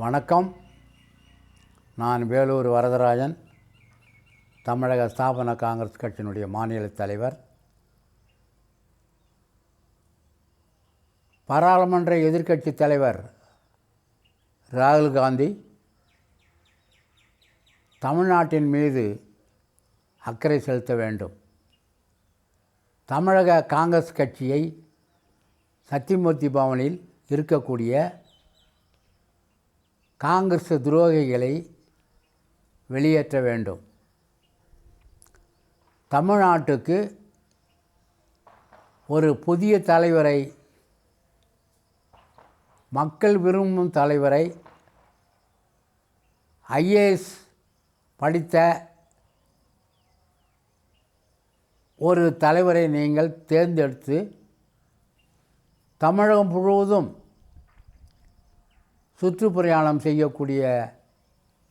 வணக்கம். நான் வேலூர் வரதராஜன், தமிழக ஸ்தாபன காங்கிரஸ் கட்சியினுடைய மாநில தலைவர். பாராளுமன்ற எதிர்க்கட்சி தலைவர் ராகுல் காந்தி தமிழ்நாட்டின் மீது அக்கறை செலுத்த வேண்டும். தமிழக காங்கிரஸ் கட்சியை சத்தியமூர்த்தி பவனில் இருக்கக்கூடிய காங்கிரஸ் துரோகிகளை வெளியேற்ற வேண்டும். தமிழ்நாட்டுக்கு ஒரு புதிய தலைவரை, மக்கள் விரும்பும் தலைவரை, ஐஏஎஸ் படித்த ஒரு தலைவரை நீங்கள் தேர்ந்தெடுத்து தமிழகம் முழுவதும் சுற்றுப்பிரயாணம் செய்யக்கூடிய,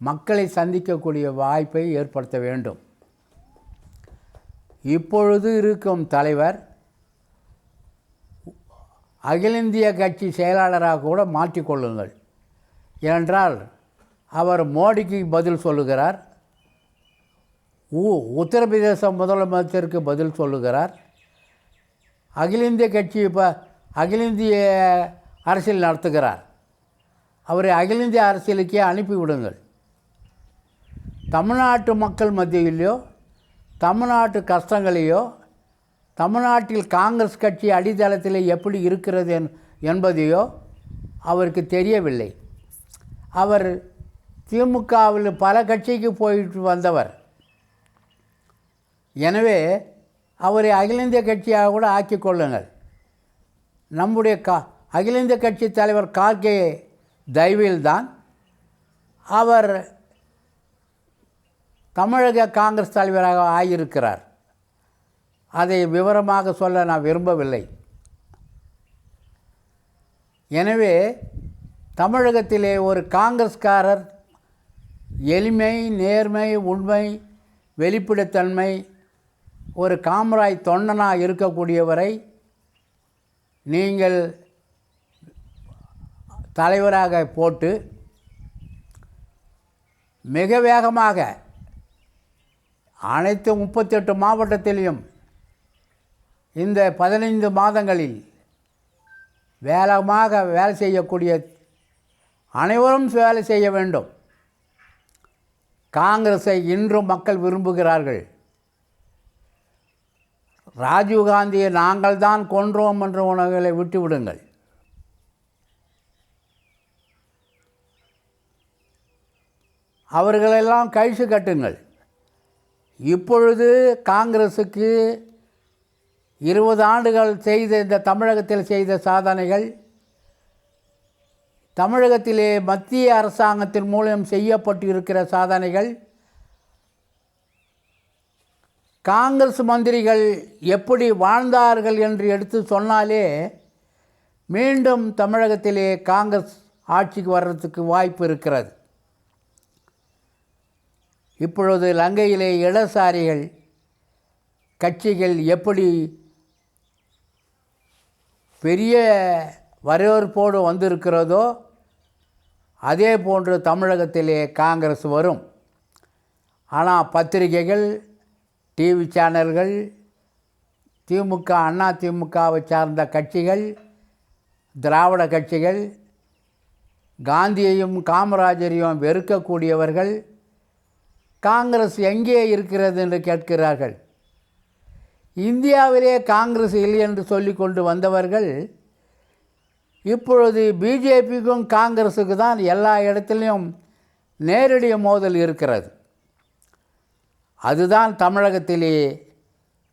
மக்களை சந்திக்கக்கூடிய வாய்ப்பை ஏற்படுத்த வேண்டும். இப்பொழுது இருக்கும் தலைவர் அகில இந்திய கட்சி செயலாளராக கூட மாற்றிக்கொள்ளுங்கள். ஏனென்றால் அவர் மோடிக்கு பதில் சொல்லுகிறார், உத்தரப்பிரதேச முதலமைச்சருக்கு பதில் சொல்லுகிறார். அகில இந்திய கட்சி அகில இந்திய அரசியல் நடத்துகிறார். அவரை அகில இந்திய அரசியலுக்கே அனுப்பிவிடுங்கள். தமிழ்நாட்டு மக்கள் மத்தியிலையோ, தமிழ்நாட்டு கஷ்டங்களையோ, தமிழ்நாட்டில் காங்கிரஸ் கட்சி அடித்தளத்தில் எப்படி இருக்கிறது என்பதையோ அவருக்கு தெரியவில்லை. அவர் திமுகவில் பல கட்சிக்கு போயிட்டு வந்தவர். எனவே அவரை அகில இந்திய கட்சியாக கூட ஆக்கிக் கொள்ளுங்கள். நம்முடைய அகில இந்திய கட்சி தலைவர் கார்கே தயவில்தான் அவர் தமிழக காங்கிரஸ் தலைவராக ஆகியிருக்கிறார். அதை விவரமாக சொல்ல நான் விரும்பவில்லை. எனவே தமிழகத்திலே ஒரு காங்கிரஸ்காரர் எளிமை, நேர்மை, உண்மை, வெளிப்படைத்தன்மை, ஒரு காமராஜ் தொண்டனாக இருக்கக்கூடியவரை நீங்கள் தலைவராக போட்டு மிக வேகமாக அனைத்து 38 மாவட்டத்திலையும் இந்த 15 மாதங்களில் வேகமாக வேலை செய்யக்கூடிய அனைவரும் வேலை செய்ய வேண்டும். காங்கிரஸை இன்றும் மக்கள் விரும்புகிறார்கள். ராஜீவ்காந்தியை நாங்கள் தான் கொன்றோம் என்ற உணவுகளை விட்டுவிடுங்கள். அவர்களெல்லாம் கழிச்சு கட்டுங்கள். இப்பொழுது காங்கிரஸுக்கு 20 ஆண்டுகள் செய்த இந்த தமிழகத்தில் செய்த சாதனைகள், தமிழகத்திலே மத்திய அரசாங்கத்தின் மூலம் செய்யப்பட்டு இருக்கிற சாதனைகள், காங்கிரஸ் மந்திரிகள் எப்படி வாழ்ந்தார்கள் என்று எடுத்து சொன்னாலே மீண்டும் தமிழகத்திலே காங்கிரஸ் ஆட்சிக்கு வர்றதுக்கு வாய்ப்பு இருக்கிறது. இப்பொழுது லங்கையிலே இடதுசாரிகள் கட்சிகள் எப்படி பெரிய வரவேற்போடு வந்திருக்கிறதோ அதே போன்று தமிழகத்திலே காங்கிரஸ் வரும். ஆனால் பத்திரிகைகள், டிவி சேனல்கள், திமுக, அண்ணா திமுகவை சார்ந்த கட்சிகள், திராவிட கட்சிகள், காந்தியையும் காமராஜரையும் வெறுக்கக்கூடியவர்கள் காங்கிரஸ் எங்கே இருக்கிறது என்று கேட்கிறார்கள். இந்தியாவிலே காங்கிரஸ் இல்லை என்று சொல்லி கொண்டு வந்தவர்கள் இப்பொழுது பிஜேபிக்கும் காங்கிரஸுக்கு தான் எல்லா இடத்துலையும் நேரடி மோதல் இருக்கிறது. அதுதான் தமிழகத்திலே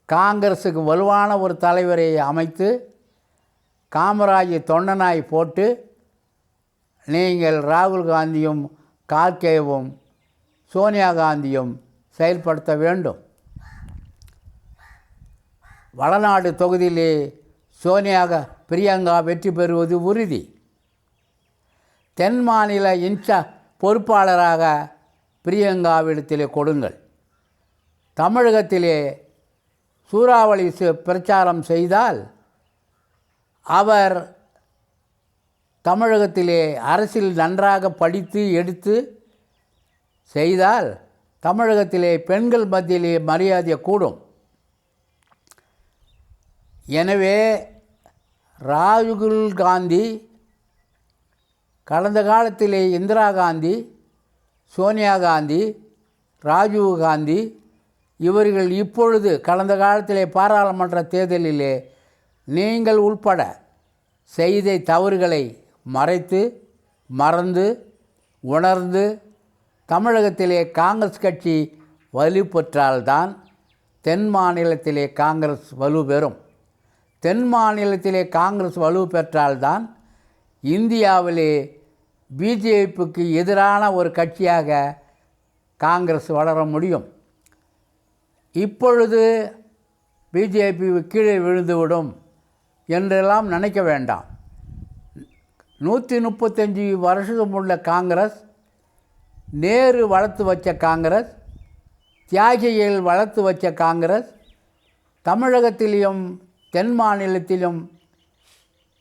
காங்கிரஸுக்கு வலுவான ஒரு தலைவரை அமைத்து காமராஜை தொண்டனாய் போட்டு நீங்கள் ராகுல் காந்தியும் கார்கேவும் சோனியா காந்தியும் செயல்படுத்த வேண்டும். வடநாடு தொகுதியிலே பிரியங்கா வெற்றி பெறுவது உறுதி. தென் மாநில பொறுப்பாளராக பிரியங்காவிடத்திலே கொடுங்கள். தமிழகத்திலே சூறாவளி பிரச்சாரம் செய்தால் அவர் தமிழகத்திலே அரசியல் நன்றாக படித்து எடுத்து செய்தால் தமிழகத்திலே பெண்கள் மத்தியிலே மரியாதை கூடும். எனவே ராகுல் காந்தி, கடந்த காலத்திலே இந்திரா காந்தி, சோனியா காந்தி, ராஜீவ் காந்தி இவர்கள் இப்பொழுது கடந்த காலத்திலே பாராளுமன்ற தேர்தலிலே நீங்கள் உள்பட செய்த தவறுகளை மறைத்து மறந்து உணர்ந்து தமிழகத்திலே காங்கிரஸ் கட்சி வலுப்பெற்றால்தான் தென் மாநிலத்திலே காங்கிரஸ் வலுப்பெறும். தென் மாநிலத்திலே காங்கிரஸ் வலு பெற்றால்தான் இந்தியாவிலே பிஜேபிக்கு எதிரான ஒரு கட்சியாக காங்கிரஸ் வளர முடியும். இப்பொழுது பிஜேபி கீழே விழுந்துவிடும் என்றெல்லாம் நினைக்க வேண்டாம். 135 வருஷம் உள்ள காங்கிரஸ், நேரு வளர்த்து வச்ச காங்கிரஸ், தியாகிகள் வளர்த்து வச்ச காங்கிரஸ், தமிழகத்திலும் தென் மாநிலத்திலும்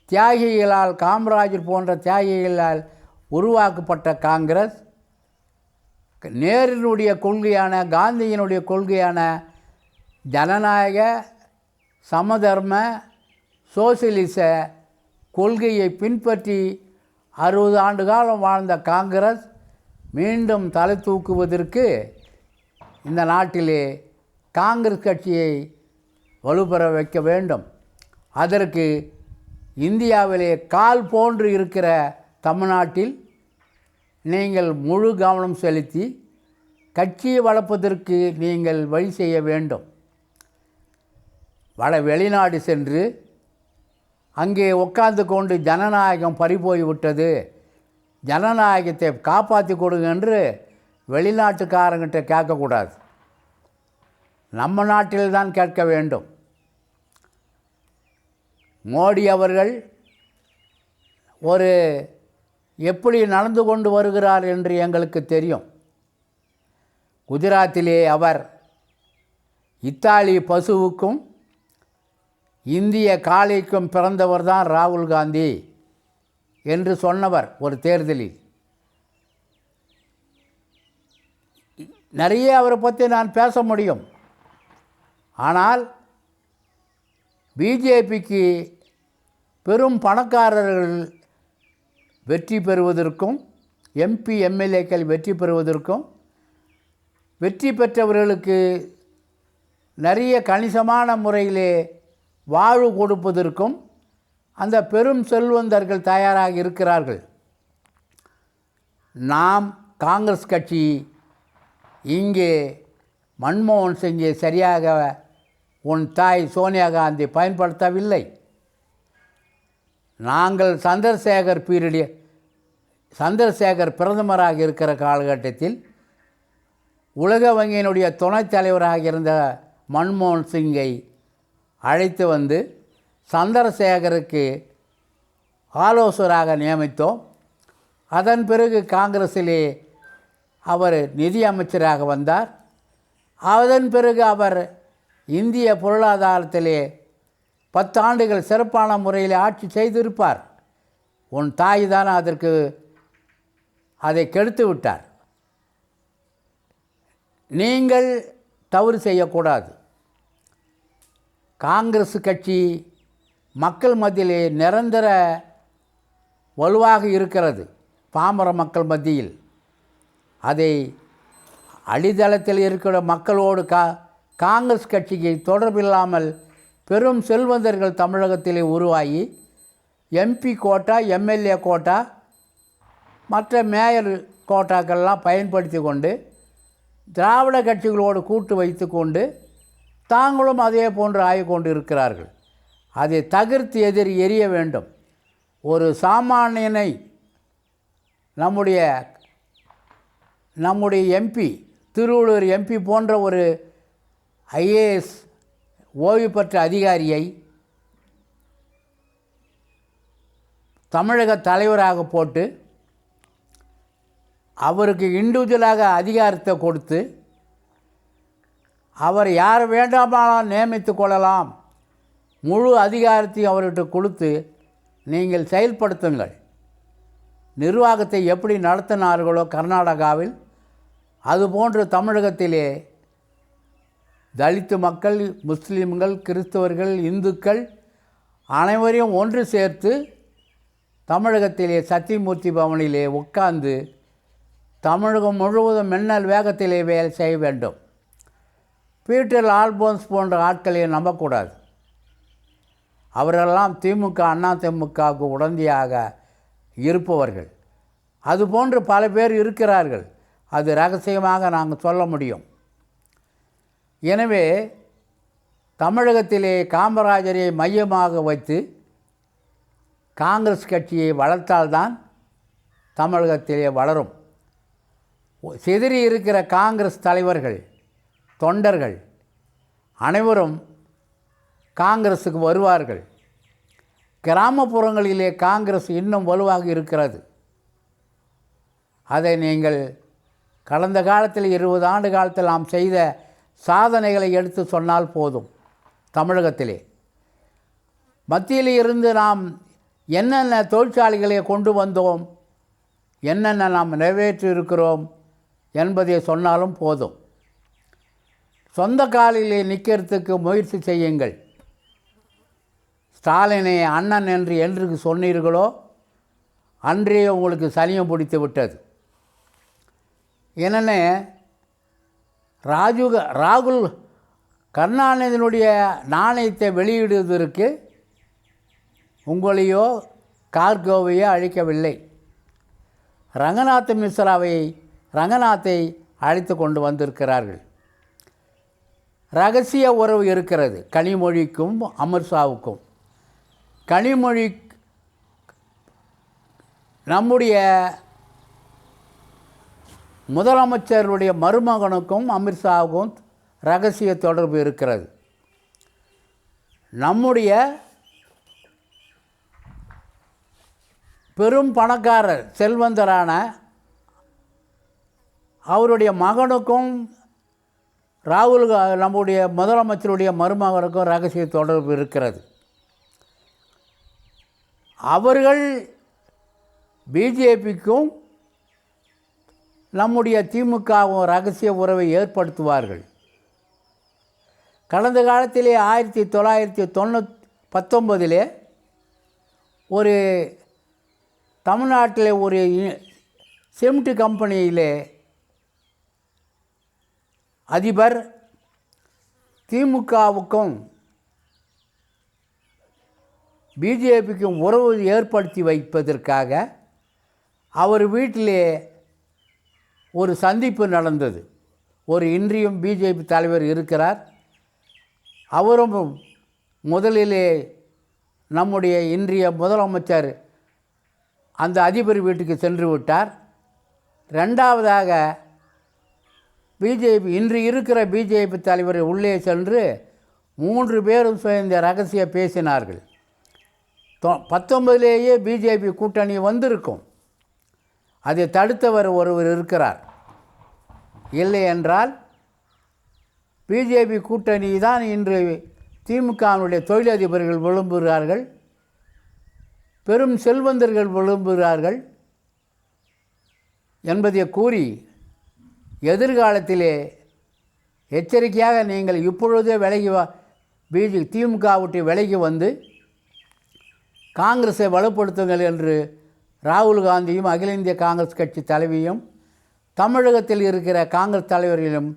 தியாகிகளால், காமராஜர் போன்ற தியாகிகளால் உருவாக்கப்பட்ட காங்கிரஸ், நேருனுடைய கொள்கையான, காந்தியினுடைய கொள்கையான ஜனநாயக சமதர்ம சோசியலிச கொள்கையை பின்பற்றி 60 ஆண்டு காலம் வாழ்ந்த காங்கிரஸ் மீண்டும் தலை தூக்குவதற்கு இந்த நாட்டிலே காங்கிரஸ் கட்சியை வலுப்பெற வைக்க வேண்டும். அதற்கு இந்தியாவிலே கால் போன்று இருக்கிற தமிழ்நாட்டில் நீங்கள் முழு கவனம் செலுத்தி கட்சியை வளர்ப்பதற்கு நீங்கள் வழி செய்ய வேண்டும். வெளிநாடு சென்று அங்கே உட்கார்ந்து கொண்டு ஜனநாயகம் பறிபோய்விட்டது, ஜனநாயகத்தை காப்பாற்றி கொடுங்க என்று வெளிநாட்டுக்காரங்கிட்ட கேட்கக்கூடாது, நம்ம நாட்டில்தான் கேட்க வேண்டும். மோடி அவர்கள் எப்படி நடந்து கொண்டு வருகிறார் என்று எங்களுக்கு தெரியும். குஜராத்திலே அவர் இத்தாலி பசுவுக்கும் இந்திய காளைக்கும் பிறந்தவர் தான் ராகுல் காந்தி என்று சொன்னவர் ஒரு தேர்தலில். நிறைய அவரை பற்றி நான் பேச முடியும். ஆனால் பிஜேபிக்கு பெரும் பணக்காரர்கள் வெற்றி பெறுவதற்கும், எம்பி எம்எல்ஏக்கள் வெற்றி பெறுவதற்கும், வெற்றி பெற்றவர்களுக்கு நிறைய கணிசமான முறையிலே வாழ்வு கொடுப்பதற்கும் அந்த பெரும் செல்வந்தர்கள் தயாராக இருக்கிறார்கள். நாம் காங்கிரஸ் கட்சி இங்கே மன்மோகன் சிங்கை சரியாக உன் தாய் சோனியா காந்தி பயன்படுத்தவில்லை. நாங்கள் சந்திரசேகர் பிரதமராக இருக்கிற காலகட்டத்தில் உலக வங்கியினுடைய துணைத் தலைவராக இருந்த மன்மோகன் சிங்கை அழைத்து வந்து சந்திரசேகருக்கு ஆலோசகராக நியமித்தோம். அதன் பிறகு காங்கிரஸிலே அவர் நிதி அமைச்சராக வந்தார். அதன் பிறகு அவர் இந்திய பொருளாதாரத்திலே 10 ஆண்டுகள் சிறப்பான முறையில் ஆட்சி செய்திருப்பார். உன் தாய் தான் அதற்கு அதை கெடுத்து விட்டார். நீங்கள் தவறு செய்யக்கூடாது. காங்கிரஸ் கட்சி மக்கள் மத்தியிலே நிரந்தர வலுவாக இருக்கிறது. பாமர மக்கள் மத்தியில் அதை அடித்தளத்தில் இருக்கிற மக்களோடு காங்கிரஸ் கட்சிக்கு தொடர்பில்லாமல் பெரும் செல்வந்தர்கள் தமிழகத்திலே உருவாகி எம்பி கோட்டா, எம்எல்ஏ கோட்டா, மற்ற மேயர் கோட்டாக்கள்லாம் பயன்படுத்தி கொண்டு திராவிட கட்சிகளோடு கூட்டு வைத்து கொண்டு தாங்களும் அதே போன்று ஆகிக்கொண்டு இருக்கிறார்கள். அதை தவிர்த்து எரிய வேண்டும். ஒரு சாமானியனை நம்முடைய எம்பி, திருவள்ளூர் எம்பி போன்ற ஒரு ஐஏஎஸ் ஓய்வு பெற்ற அதிகாரியை தமிழக தலைவராக போட்டு அவருக்கு இண்டிவிஜுவலாக அதிகாரத்தை கொடுத்து அவர் யார் வேண்டாமானால் நியமித்து கொள்ளலாம், முழு அதிகாரத்தையும் அவர்கிட்ட கொடுத்து நீங்கள் செயல்படுத்துங்கள். நிர்வாகத்தை எப்படி நடத்தினார்களோ கர்நாடகாவில், அதுபோன்று தமிழகத்திலே தலித்து மக்கள், முஸ்லீம்கள், கிறிஸ்தவர்கள், இந்துக்கள் அனைவரையும் ஒன்று சேர்த்து தமிழகத்திலே சத்தியமூர்த்தி பவனிலே உட்கார்ந்து தமிழகம் முழுவதும் மின்னல் வேகத்திலே வேலை செய்ய வேண்டும். பீட்டர் ஆல்போன்ஸ் போன்ற ஆட்களை நம்பக்கூடாது. அவரெல்லாம் திமுக, அண்ணா திமுகவுக்கு உடந்தையாக இருப்பவர்கள். அதுபோன்று பல பேர் இருக்கிறார்கள். அது ரகசியமாக நாங்கள் சொல்ல முடியும். எனவே தமிழகத்திலே காமராஜரை மையமாக வைத்து காங்கிரஸ் கட்சியை வளர்த்தால்தான் தமிழகத்திலே வளரும். சிதறி இருக்கிற காங்கிரஸ் தலைவர்கள், தொண்டர்கள் அனைவரும் காங்கிரஸுக்கு வருவார்கள். கிராமப்புறங்களிலே காங்கிரஸ் இன்னும் வலுவாக இருக்கிறது. அதை நீங்கள் கடந்த காலத்தில் 20 ஆண்டு காலத்தில் நாம் செய்த சாதனைகளை எடுத்து சொன்னால் போதும். தமிழகத்திலே மத்தியில் இருந்து நாம் என்னென்ன தொழிற்சாலைகளை கொண்டு வந்தோம், என்னென்ன நாம் நிறைவேற்றி இருக்கிறோம் என்பதை சொன்னாலும் போதும். சொந்த காலிலே நிற்கிறதுக்கு முயற்சி செய்யுங்கள். ஸ்டாலினை அண்ணன் என்று சொன்னீர்களோ அன்றே உங்களுக்கு சனியம் பிடித்து விட்டது. என்னென்ன ராகுல் கருணாநிதியினுடைய நாணயத்தை வெளியிடுவதற்கு உங்களையோ கார்கோவையோ அழைக்கவில்லை. ரங்கநாத்தை அழைத்து கொண்டு வந்திருக்கிறார்கள். ரகசிய உறவு இருக்கிறது கனிமொழிக்கும் அமித்ஷாவுக்கும். கனிமொழி நம்முடைய முதலமைச்சருடைய மருமகனுக்கும் அமித்ஷாவுக்கும் ரகசிய தொடர்பு இருக்கிறது. நம்முடைய பெரும் பணக்காரர் செல்வந்தரான அவருடைய மகனுக்கும் நம்முடைய முதலமைச்சருடைய மருமகனுக்கும் ரகசிய தொடர்பு இருக்கிறது. அவர்கள் பிஜேபிக்கும் நம்முடைய திமுகவும் ரகசிய உறவை ஏற்படுத்துவார்கள். கடந்த காலத்திலே 1919 ஒரு தமிழ்நாட்டில் ஒரு சிமெண்ட் கம்பெனியிலே அதிபர் திமுகவுக்கும் பிஜேபிக்கும் உறவு ஏற்படுத்தி வைப்பதற்காக அவர் வீட்டிலே ஒரு சந்திப்பு நடந்தது. ஒரு இன்றையும் பிஜேபி தலைவர் இருக்கிறார். அவரும் முதலிலே நம்முடைய இன்றைய முதலமைச்சர் அந்த அதிபர் வீட்டுக்கு சென்று விட்டார். ரெண்டாவதாக இன்று இருக்கிற பிஜேபி தலைவர் உள்ளே சென்று 3 பேரும் சேர்ந்த ரகசிய பேசினார்கள். 19 பிஜேபி கூட்டணி வந்திருக்கும். அதை தடுத்தவர் ஒருவர் இருக்கிறார். இல்லை என்றால் பிஜேபி கூட்டணி தான் இன்று திமுகவினுடைய தொழிலதிபர்கள் விரும்புகிறார்கள், பெரும் செல்வந்தர்கள் விரும்புகிறார்கள் என்பதை கூறி எதிர்காலத்திலே எச்சரிக்கையாக நீங்கள் இப்பொழுதே திமுக விட்டு விலகி வந்து காங்கிரஸை வலுப்படுத்துங்கள் என்று ராகுல் காந்தியும் அகில இந்திய காங்கிரஸ் கட்சி தலைவியும் தமிழகத்தில் இருக்கிற காங்கிரஸ் தலைவர்களும்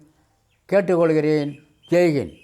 கேட்டுக்கொள்கிறேன். ஜெய்ஹிந்த்.